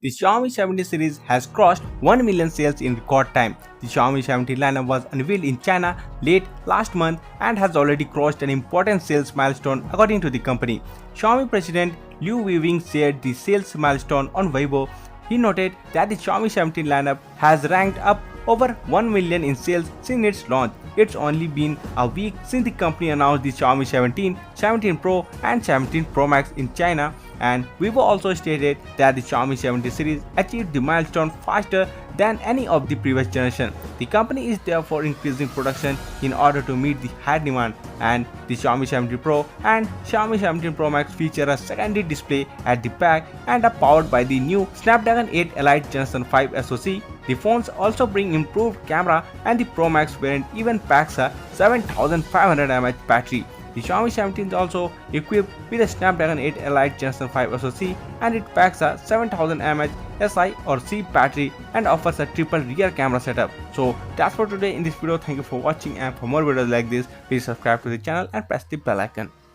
The Xiaomi 17 series has crossed 1 million sales in record time. The Xiaomi 17 lineup was unveiled in China late last month and has already crossed an important sales milestone according to the company. Xiaomi president Liu Weiving shared the sales milestone on Weibo. He noted that the Xiaomi 17 lineup has ranked up over 1 million in sales since its launch. It's only been a week since the company announced the Xiaomi 17, 17 Pro and 17 Pro Max in China, and Vivo also stated that the Xiaomi 70 series achieved the milestone faster than any of the previous generation. The company is therefore increasing production in order to meet the high demand, and the Xiaomi 70 Pro and Xiaomi 17 Pro Max feature a secondary display at the back and are powered by the new Snapdragon 8 Elite Gen 5 SoC. The phones also bring improved camera, and the Pro Max variant even packs a 7500 mAh battery. The Xiaomi 17 is also equipped with a Snapdragon 8 Elite Gen 5 SoC, and it packs a 7000 mAh Si or C battery and offers a triple rear camera setup. So that's for today in this video. Thank you for watching, and for more videos like this, please subscribe to the channel and press the bell icon.